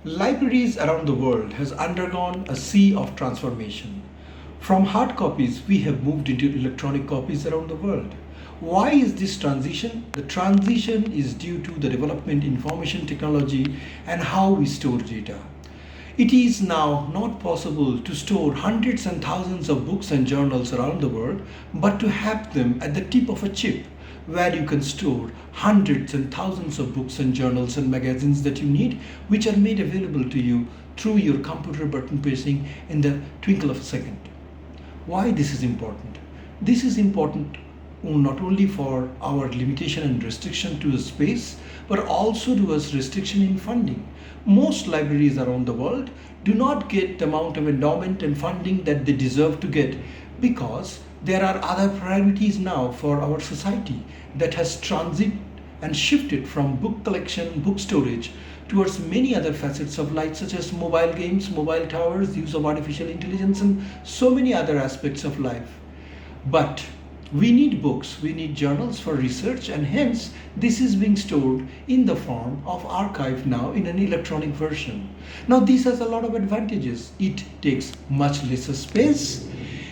Libraries around the world has undergone a sea of transformation. From hard copies, we have moved into electronic copies around the world. Why is this transition? The transition is due to the development in information technology and how we store data. It is now not possible to store hundreds and thousands of books and journals around the world, but to have them at the tip of a chip where you can store hundreds and thousands of books and journals and magazines that you need, which are made available to you through your computer button pressing in the twinkle of a second. Why this is important? This is important not only for our limitation and restriction to the space, but also to us restriction in funding. Most libraries around the world do not get the amount of endowment and funding that they deserve to get because there are other priorities now for our society that has transited and shifted from book collection, book storage towards many other facets of life such as mobile games, mobile towers, use of artificial intelligence and so many other aspects of life. But we need books, we need journals for research, and hence this is being stored in the form of archive now in an electronic version. Now this has a lot of advantages. It takes much lesser space,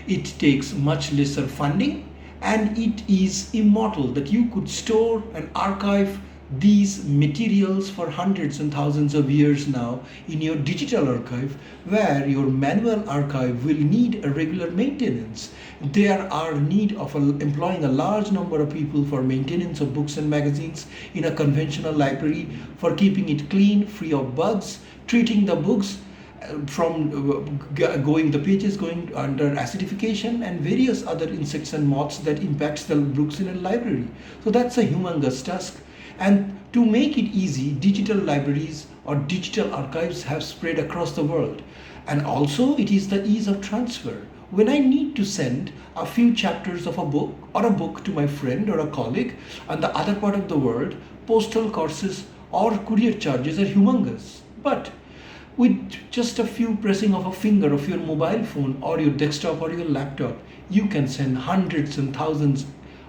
it takes much lesser funding, and it is immortal that you could store and archive these materials for hundreds and thousands of years now in your digital archive, where your manual archive will need a regular maintenance. There are need of employing a large number of people for maintenance of books and magazines in a conventional library, for keeping it clean, free of bugs, treating the books the pages going under acidification and various other insects and moths that impacts the books in a library. So that's a humongous task. And to make it easy, digital libraries or digital archives have spread across the world. And also it is the ease of transfer. When I need to send a few chapters of a book or a book to my friend or a colleague on the other part of the world, postal costs or courier charges are humongous. But with just a few pressing of a finger of your mobile phone or your desktop or your laptop, you can send hundreds and thousands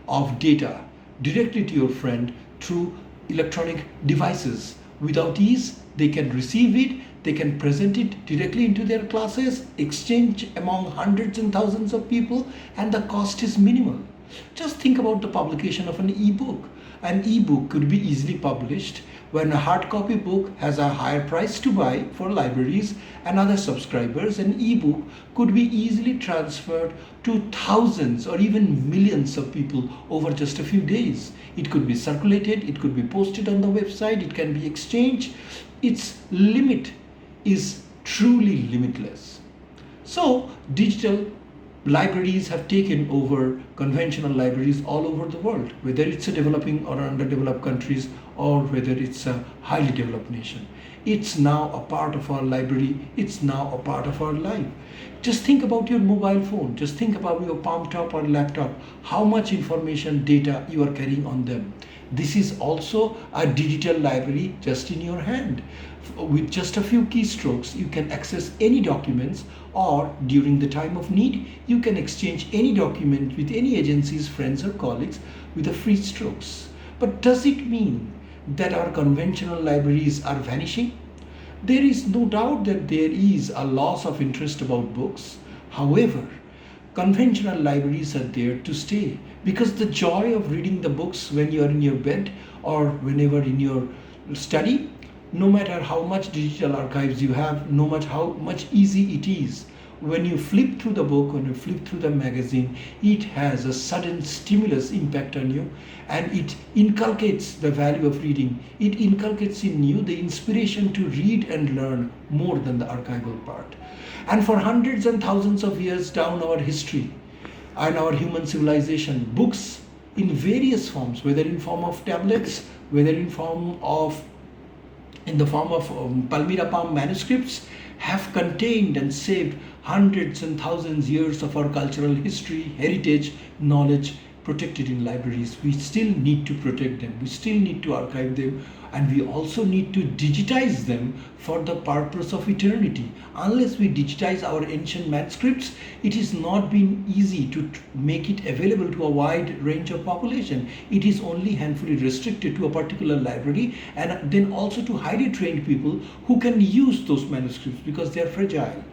of data directly to your friend through electronic devices. Without ease, they can receive it, they can present it directly into their classes, exchange among hundreds and thousands of people, and the cost is minimal. Just think about the publication of an e-book. An e-book could be easily published when a hard copy book has a higher price to buy for libraries and other subscribers. An e-book could be easily transferred to thousands or even millions of people over just a few days. It could be circulated, it could be posted on the website, it can be exchanged. Its limit is truly limitless. So digital libraries have taken over conventional libraries all over the world, whether it's a developing or underdeveloped countries or whether it's a highly developed nation. It's now a part of our library, it's now a part of our life. Just think about your mobile phone, just think about your palm top or laptop, how much information, data you are carrying on them. This is also a digital library just in your hand. With just a few keystrokes, you can access any documents, or during the time of need, you can exchange any document with any agencies, friends, or colleagues with a free strokes. But does it mean that our conventional libraries are vanishing? There is no doubt that there is a loss of interest about books. However, conventional libraries are there to stay because the joy of reading the books when you are in your bed or whenever in your study, no matter how much digital archives you have, no matter how much easy it is, when you flip through the book, when you flip through the magazine, it has a sudden stimulus impact on you, and it inculcates the value of reading. It inculcates in you the inspiration to read and learn more than the archival part. And for hundreds and thousands of years down our history and our human civilization, books in various forms, whether in form of tablets, whether in the form of Palmyra palm manuscripts, have contained and saved hundreds and thousands years of our cultural history, heritage, knowledge, protected in libraries. We still need to protect them. We still need to archive them, and we also need to digitize them for the purpose of eternity. Unless we digitize our ancient manuscripts, it is not been easy to make it available to a wide range of population. It is only handfully restricted to a particular library, and then also to highly trained people who can use those manuscripts because they are fragile.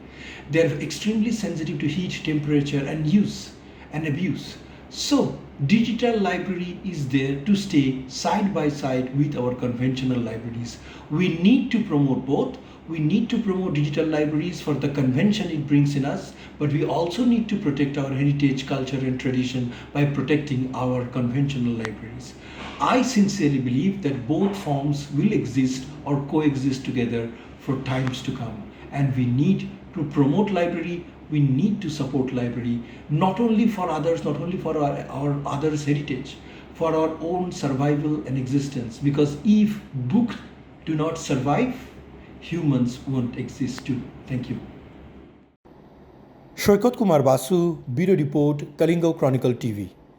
They are extremely sensitive to heat, temperature, and use and abuse. So, digital library is there to stay side by side with our conventional libraries. We need to promote both. We need to promote digital libraries for the convention it brings in us, but we also need to protect our heritage, culture, and tradition by protecting our conventional libraries. I sincerely believe that both forms will exist or coexist together for times to come, and we need to promote library. We need to support library, not only for others, not only for our others' heritage, for our own survival and existence. Because if books do not survive, humans won't exist too. Thank you. Saikat Kumar Basu, bureau report, Kalinga chronicle TV.